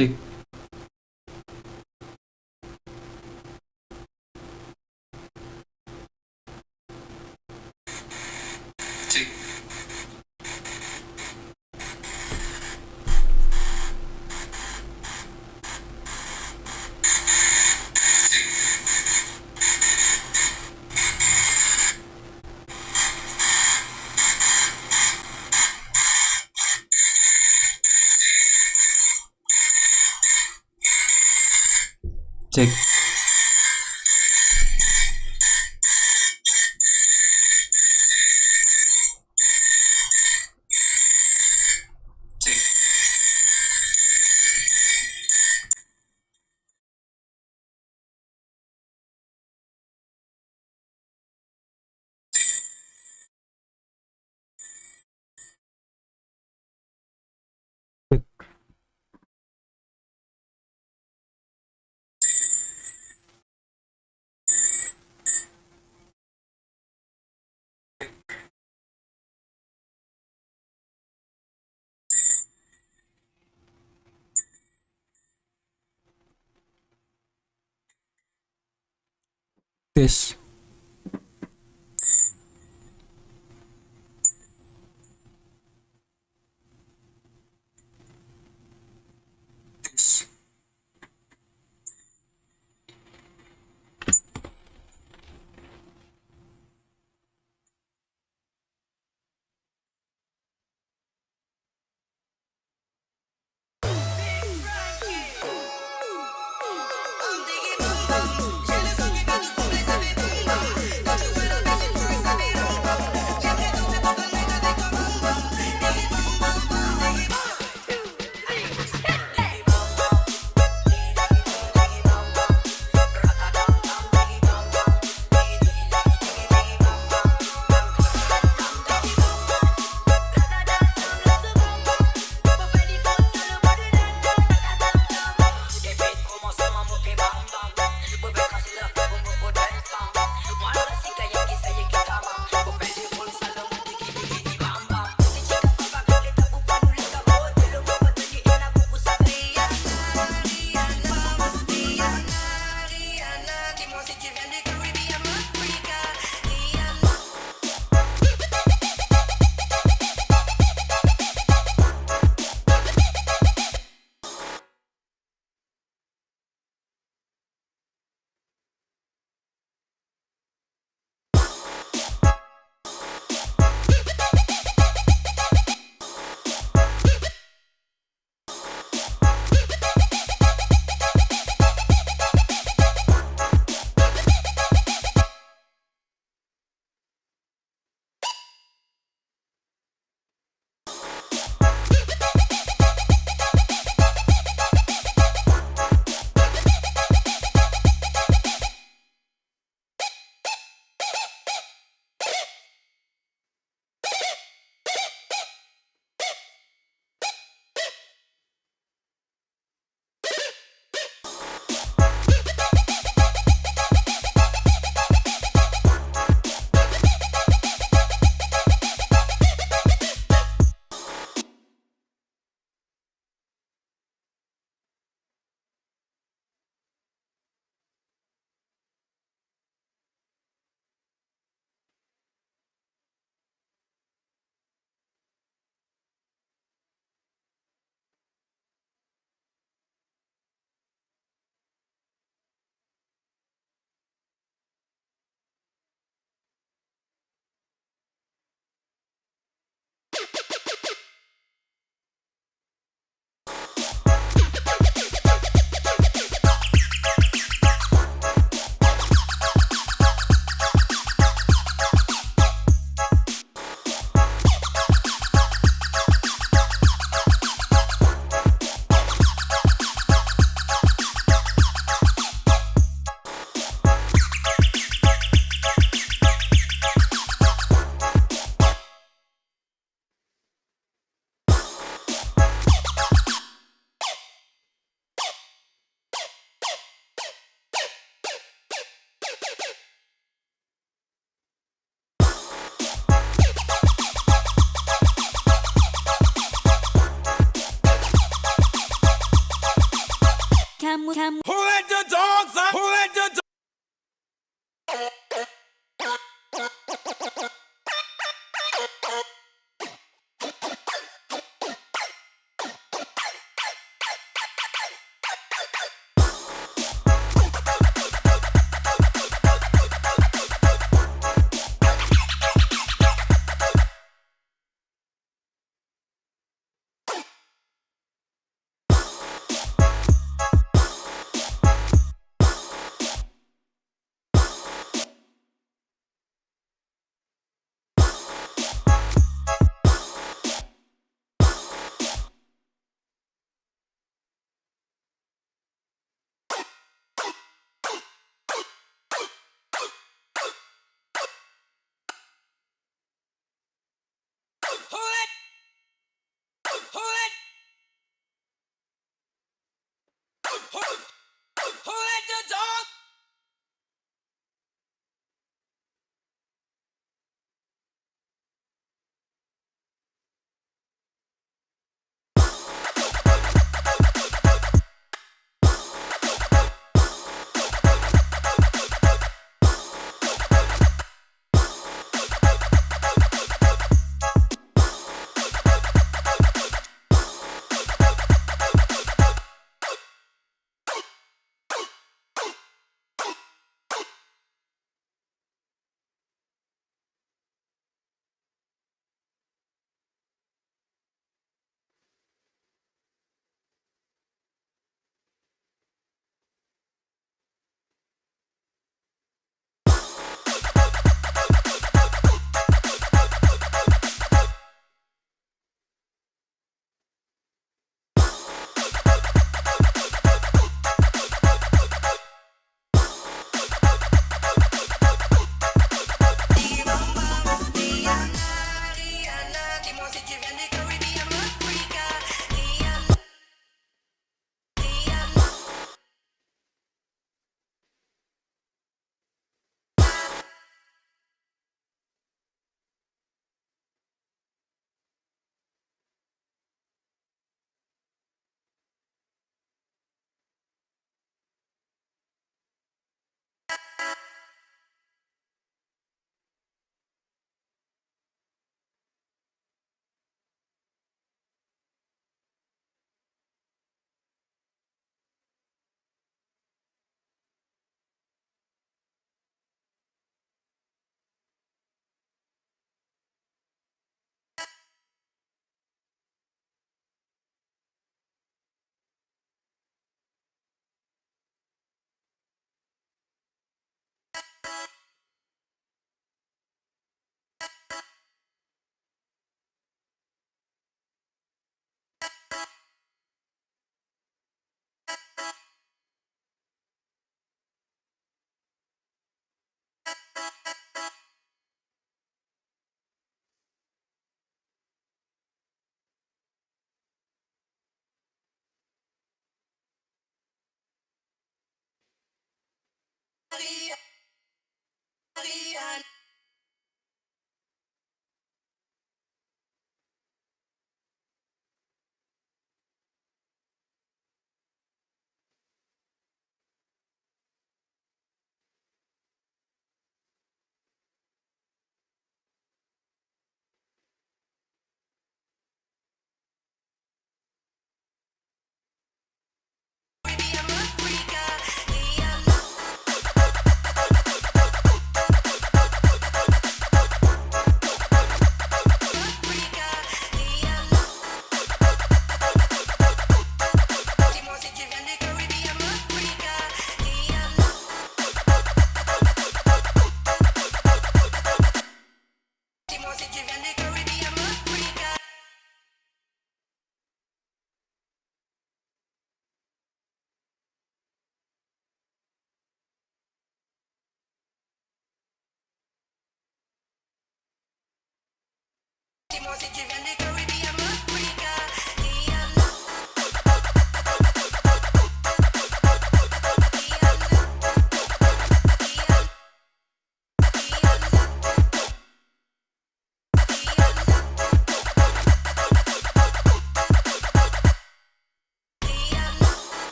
Check. Check. Check. Check. This. This.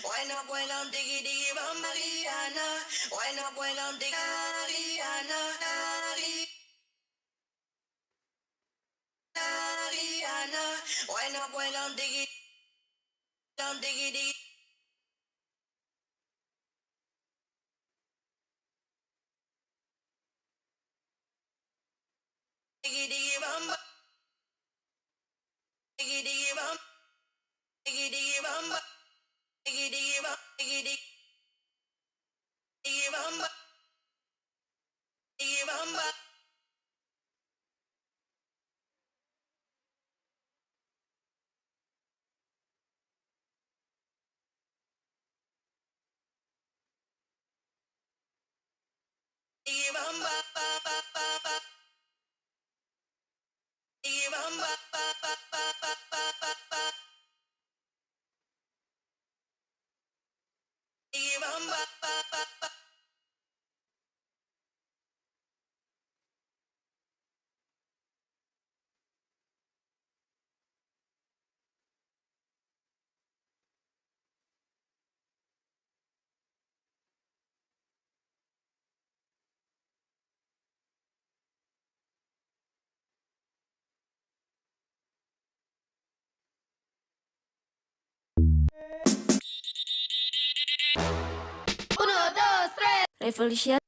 Wine up well on diggy diggy bum Mariana. Wine up well on diggy Mariana. Mariana. Wine up well on diggy diggy diggy diggy bum diggy diggy bum diggy diggy bum diggy diggy bum diggy diggy bum diggy bum diggy bum ba ba ba ba ba diggy bum ba ba ba ba ba ba ba ba diggy bum ba ba ba ba Revolution.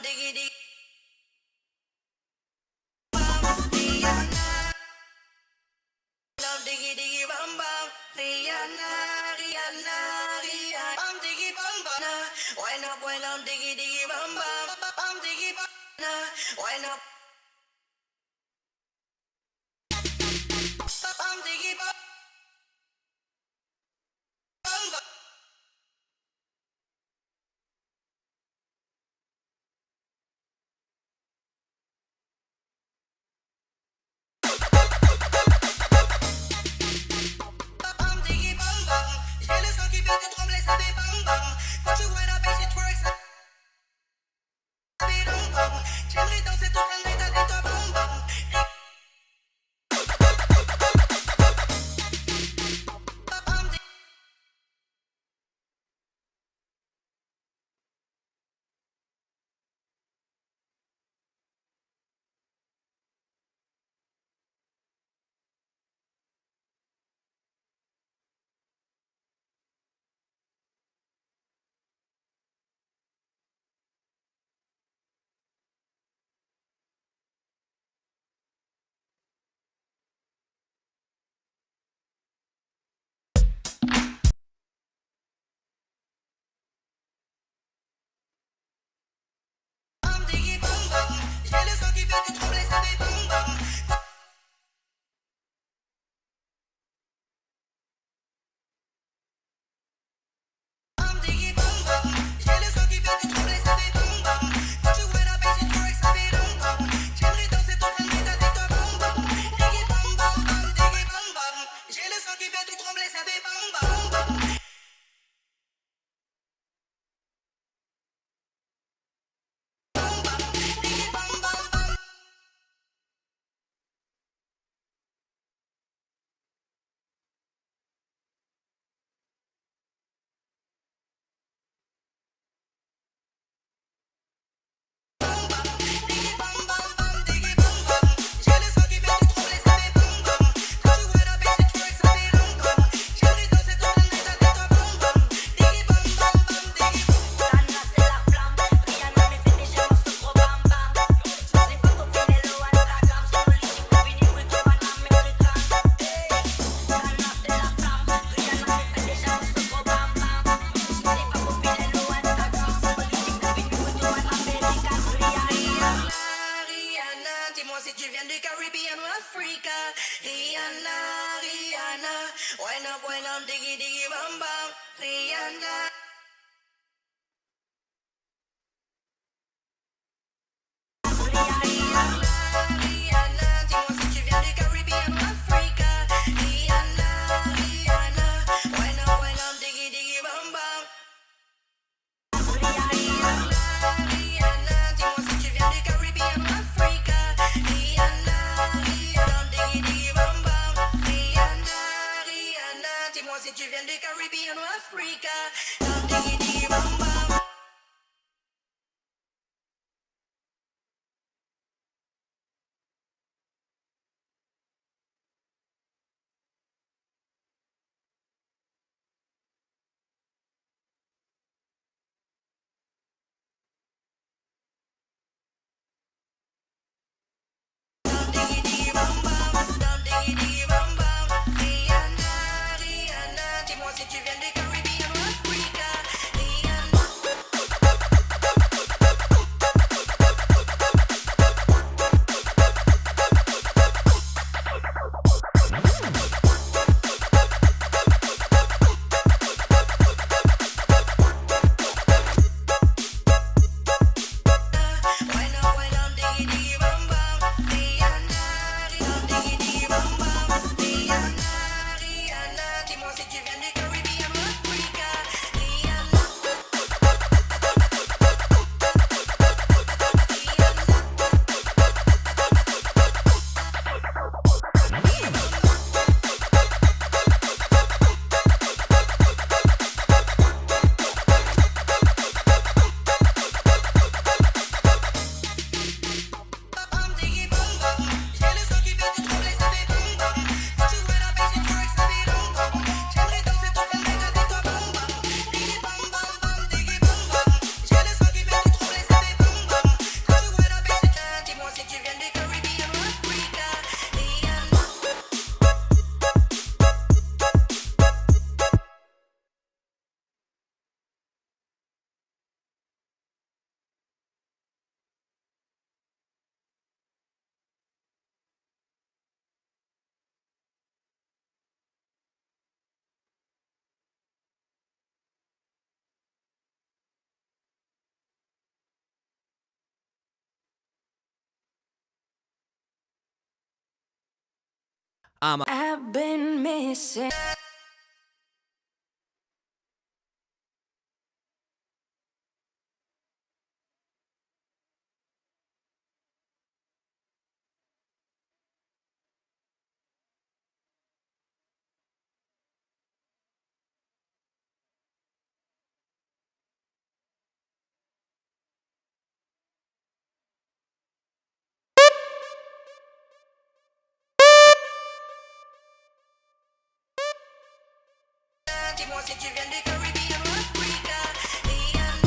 Diggy diggy bam, Rihanna. Diggy diggy bam bam, Rihanna, Rihanna, Rihanna. Bam diggy bam bam, wind up, diggy diggy bam bam, bam diggy bam, wind up, bam diggy bam bam. Bam diggy bam bam, j'ai le sang qui fait te trembler, ça fait bam bam. Quand tu vois la baisse, tu twerk, ça fait bam bam. J'aimerais danser toute la nuit avec toi, bam bam. Bam diggy bam bam, j'ai le sang qui fait te trembler, ça fait bam bam. Bam diggy bam bam, j'ai le sang qui fait te trembler, ça fait bam bam. Quand tu vois la baisse, tu twerk, ça fait bam bam. J'aimerais danser toute la nuit avec toi, bam bam. Diggy bam bam bam, diggy bam bam, j'ai le sang qui fait te trembler, ça fait bam bam. Diggy bam bam bam. Diggy bam bam bam, diggy bam bam, j'ai le sang qui fait te trembler, ça fait bam bam. Quand tu vois la baisse, tu twerk, ça fait bam bam. J'aimerais danser toute la nuit avec toi, bam bam. Diggy bam bam bam, diggy bam. Rihanna c'est la flamme, Rihanna me fait déjà mon super bam bam. Susi pa tu pinelo Instagram, solo ligi ku vini ku ikaw na American. Rihanna c'est la flamme, Rihanna me fait déjà mon super bam bam. Susi pa tu pinelo Instagram, solo ligi ku vini ku ikaw na American. Rihanna. Rihanna, dis-moi si tu viens du Caribbean ou Africa. Rihanna, Rihanna, wind up, diggy diggy bam bam. Rihanna. Rihanna, dis-moi si tu viens du Caribbean ou Africa. Rihanna, Rihanna, wind up, diggy diggy bam bam. Rihanna, dis-moi si tu viens du Caribbean ou Africa. Rihanna, Rihanna, diggy diggy bam bam. Rihanna, Rihanna, dis-moi si tu viens du Caribbean ou Africa. Diggy diggy bam bam. Diggy diggy bam bam, diggy diggy bam bam. Rihanna, Rihanna, dis-moi si tu viens du Caribbean. 'Cause you wanna be, she twerk, so be don't come. She only don't say to the night that they talk bam bam. Diggy bam bam, diggy bam bam. Rihanna, Rihanna, dis-moi si tu viens du Caribbean ou Africa. Rihanna, Rihanna, dis-moi si tu viens du Caribbean ou Africa. Diggy bam bam, diggy bam bam. Rihanna, Rihanna, dis-moi si tu viens du Caribbean ou Africa. Rihanna. I've been missing. Dis-moi si tu viens du Caribbean ou Africa. Ian.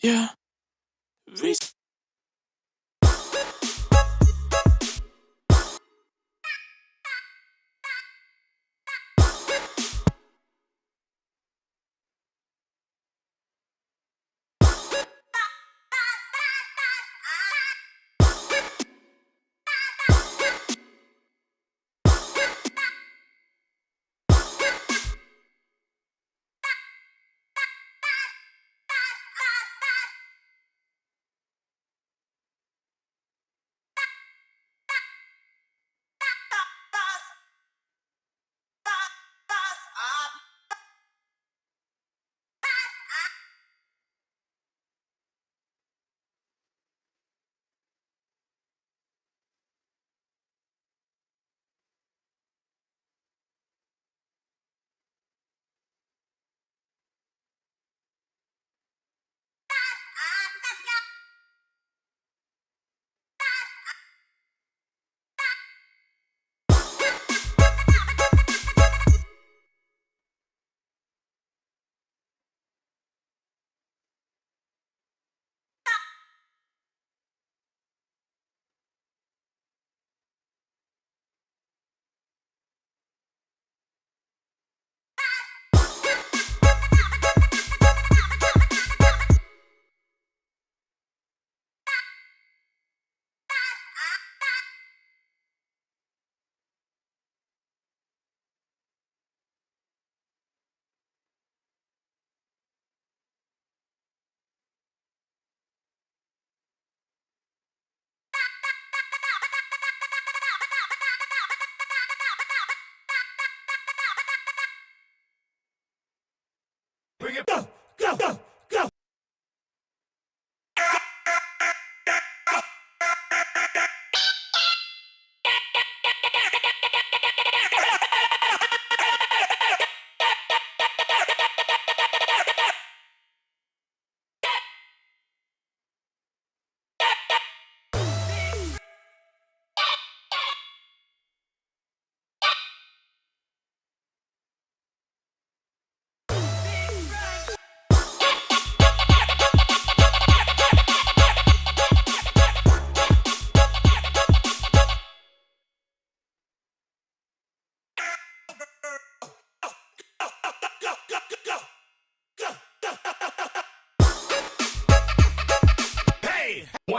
Yeah.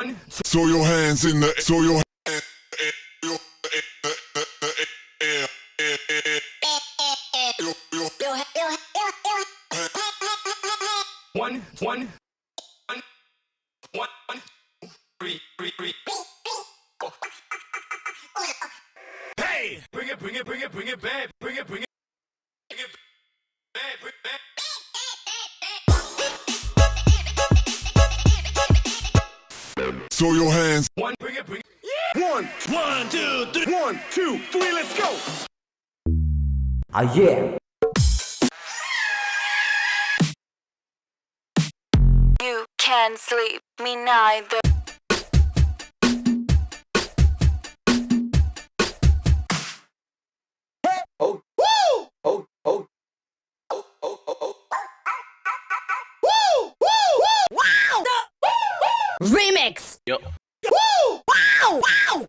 Throw your hands in the, throw your hands. Hey, bring it back, bring it back, bring it back, bring it back. Throw your hands. Bring it. One, two, three. 1, 2, 3, let's go. You can't sleep, me neither. Remix! Yep. Woo! Wow! Wow!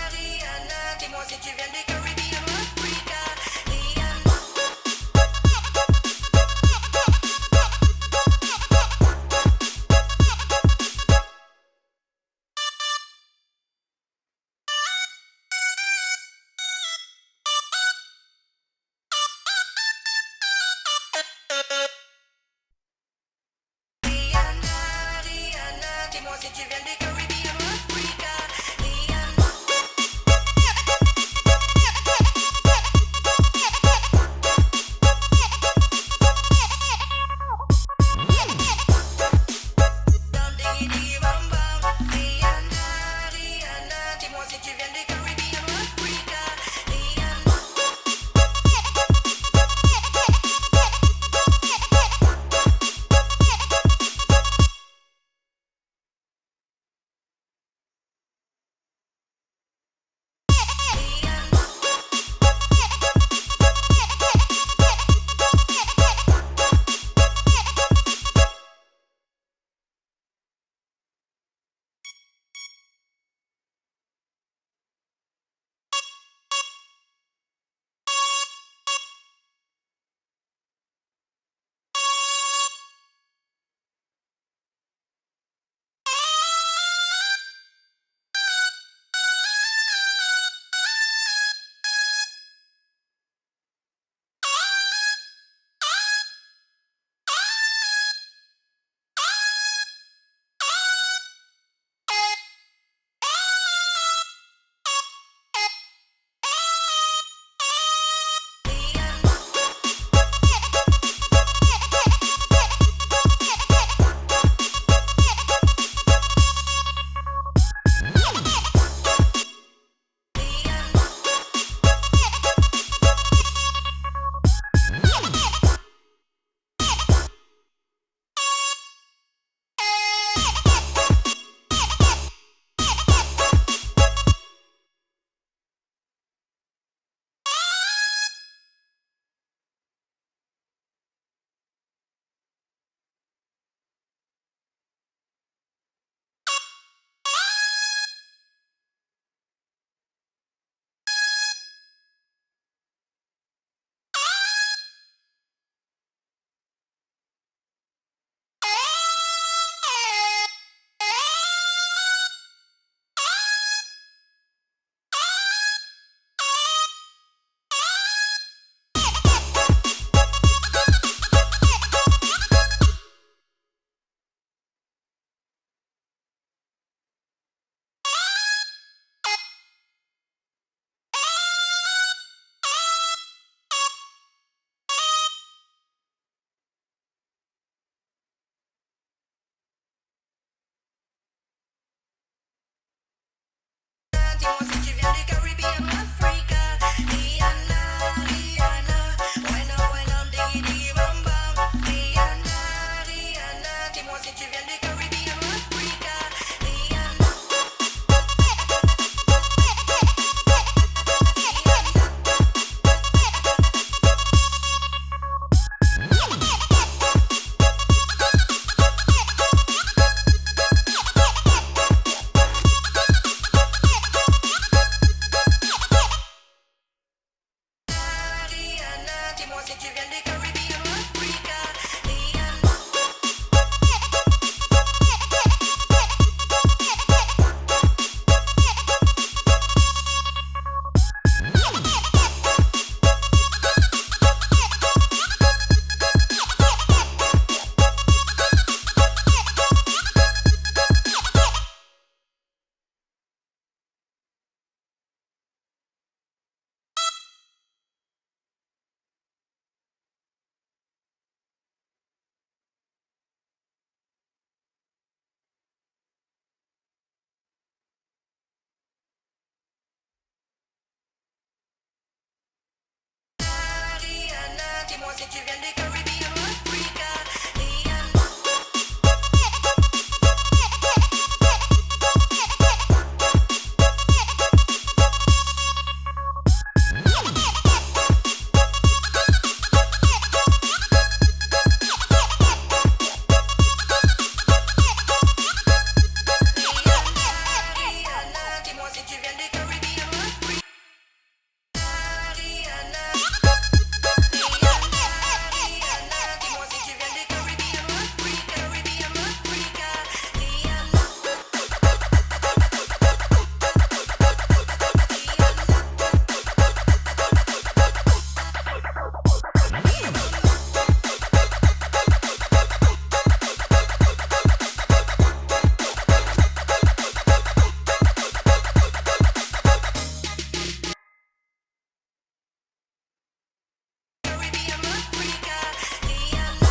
Rihanna, dis-moi si tu viens des Caribbean ou Africa. Rihanna, dis-moi si tu viens des Caribbean ou Africa. Dans Digi Digi Bam Bam. Rihanna, dis-moi si tu viens des Caribbean ou Africa. si tu viens des Caribbean, Africa, Rihanna, dis-moi si tu viens des Caribbean, Africa, Rihanna. Rihanna, dis-moi si tu viens des Caribbean, Africa, Rihanna. Rihanna, dis-moi si tu viens des Caribbean, Africa, Caribbean, Africa, Rihanna. Caribbean, Africa, Rihanna.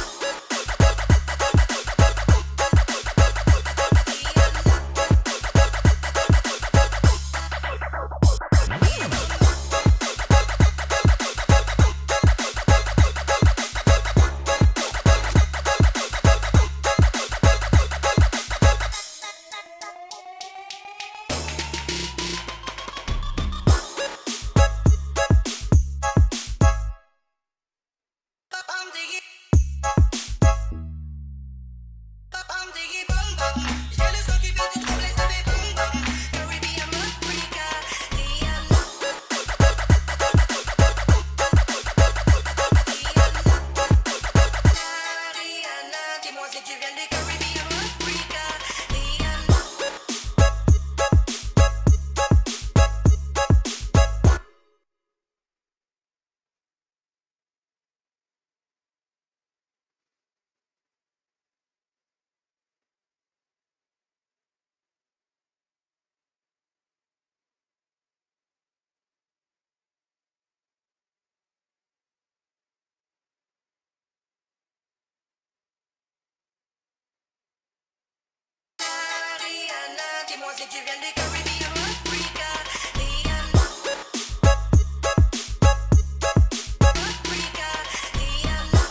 I'm digging, bang bang. J'ai le son qui fait du trouble et ça fait bang bang. Caribbean, Africa, Rihanna. Rihanna, dis-moi si tu viens des Caribbean, Africa, Rihanna. Rihanna, dis-moi si tu viens des Caribbean, Africa, Rihanna. Africa, Rihanna.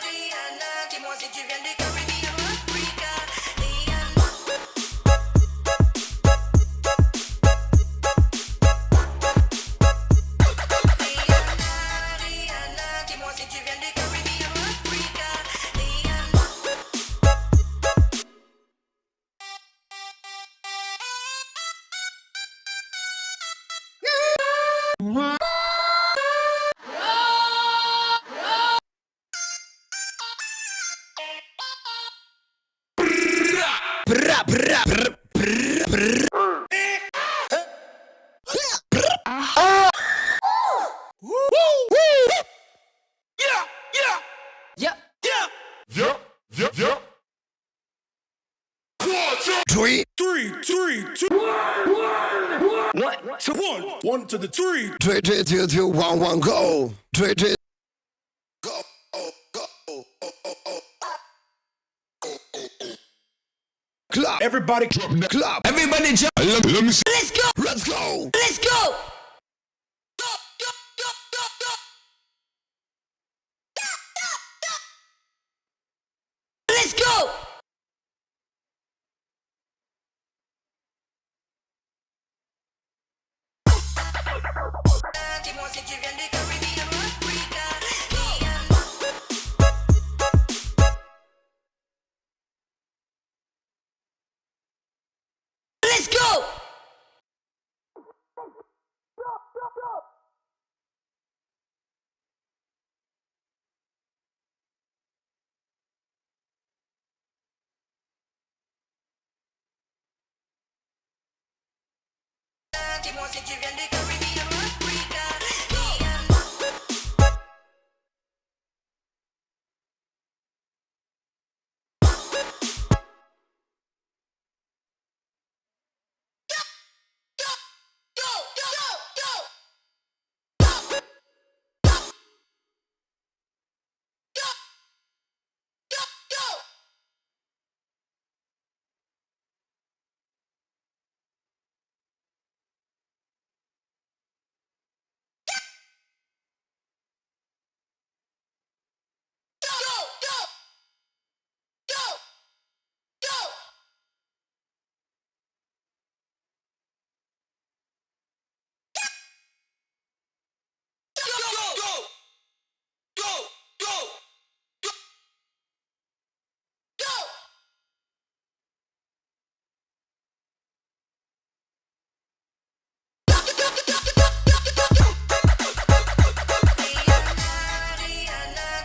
Rihanna, dis-moi si tu viens des Caribbean, Africa, Rihanna. Rihanna, dis-moi si tu viens des Caribbean, Africa, Rihanna. One to the three. 3, 2, 2, 2, 1, 1, go. 3, 2, go. Clap. Everybody Clap. Everybody jump. Let me see. Let's go! Let's go. Let's go! Let's go! Dis-moi si tu viens du Caribbean ou Africa. Let's go! Dis-moi si tu viens du Caribbean ou Africa.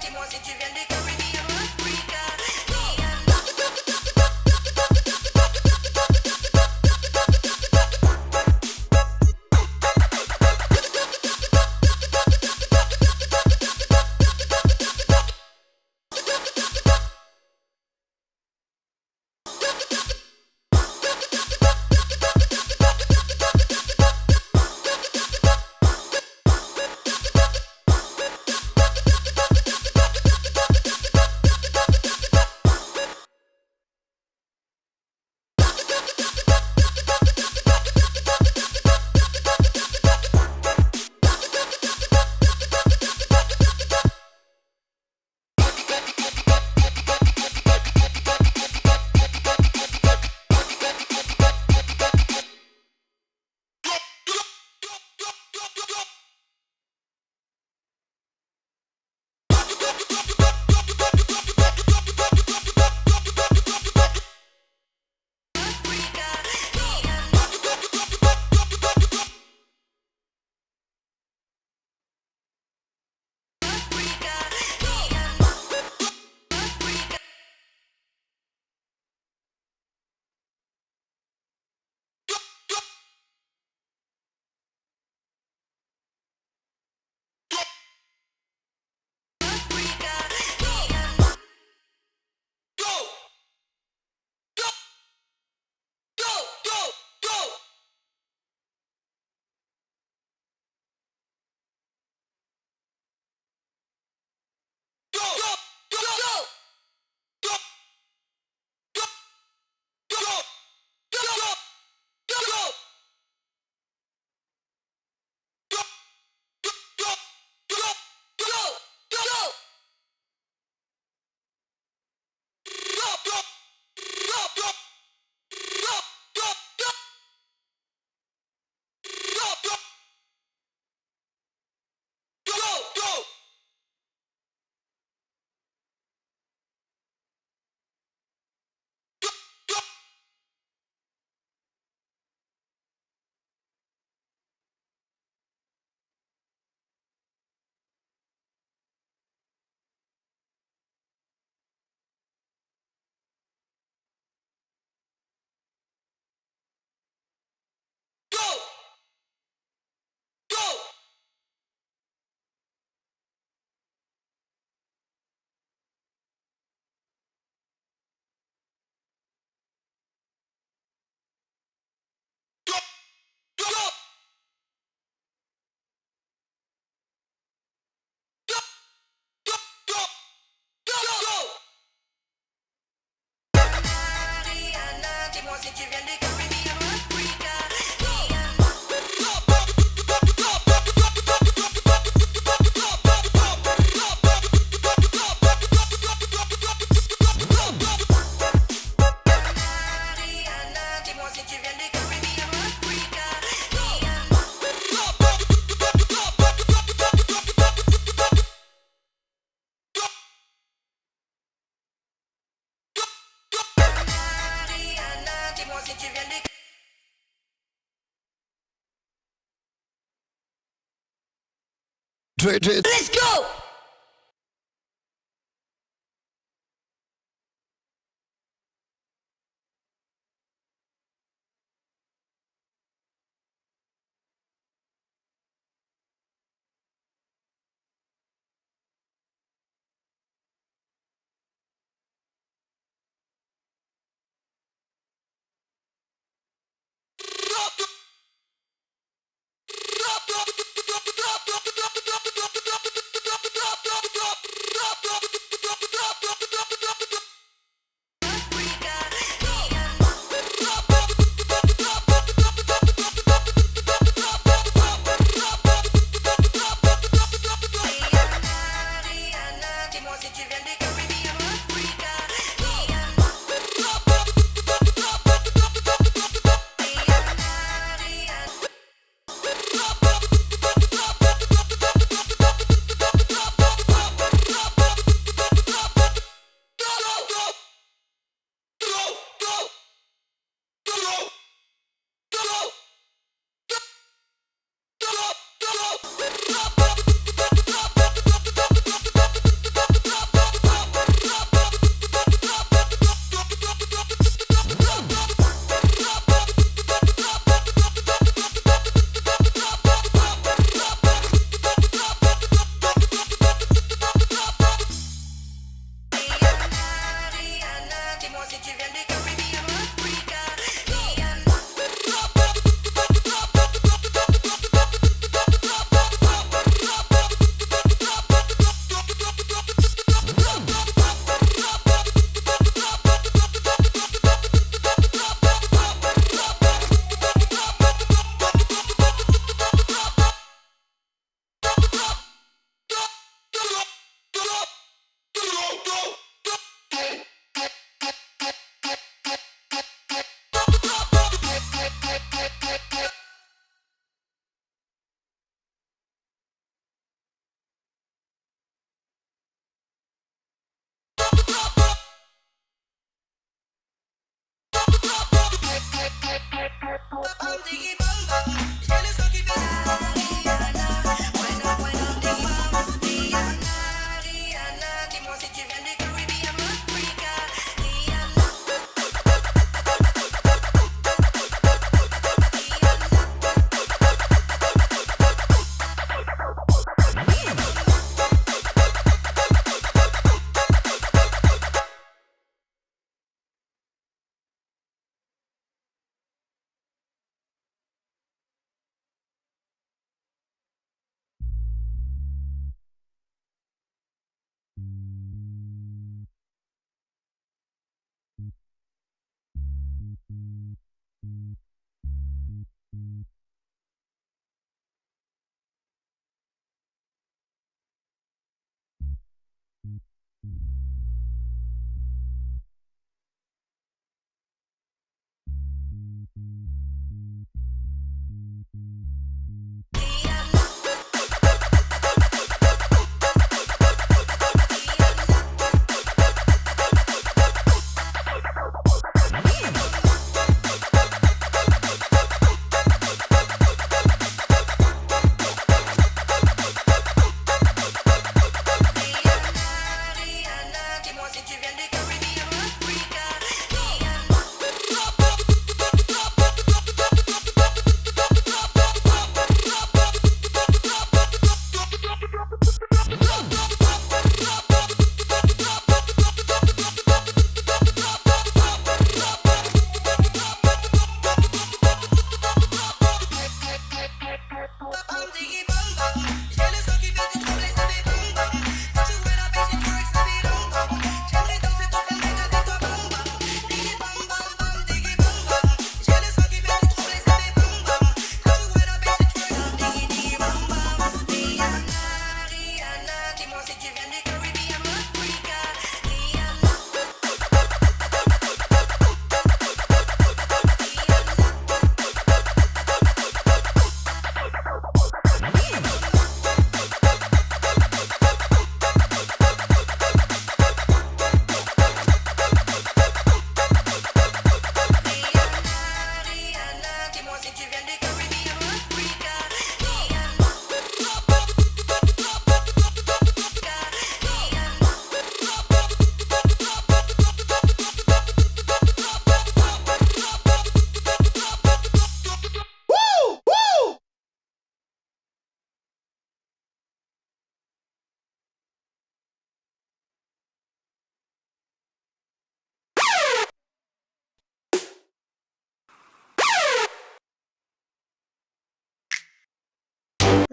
Dis-moi si tu viens du Caribbean ou Africa. Dis-moi si tu viens du Caribbean ou Africa. Dis-moi si tu viens du Caribbean ou Africa. Let's go!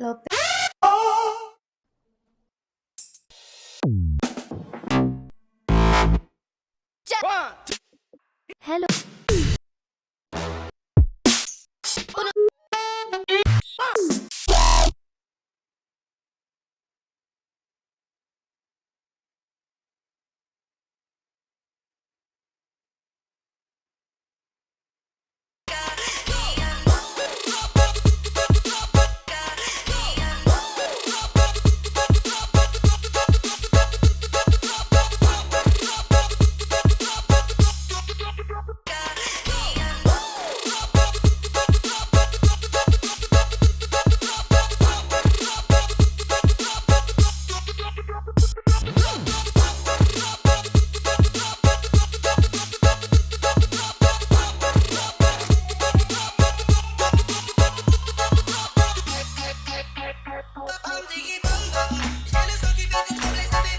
Lopeez. Hello. Un Digi bang bang, j'ai le son qui fait te trembler, ça fait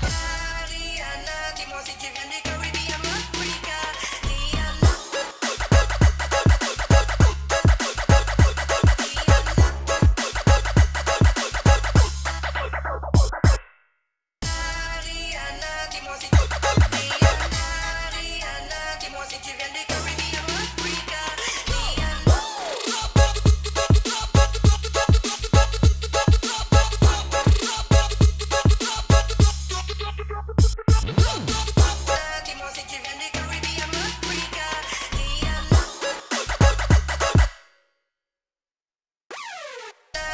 Rihanna, dis-moi si tu viens du Caribbean, Africa. Rihanna, Rihanna, dis-moi si Rihanna, dis-moi si tu viens du Caribbean, Africa. Rihanna. Dis-moi si tu viens du Caribbean, Africa. Rihanna.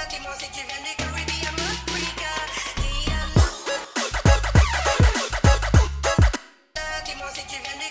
Dis-moi si tu viens du Caribbean, Africa. Rihanna. Dis-moi si tu viens du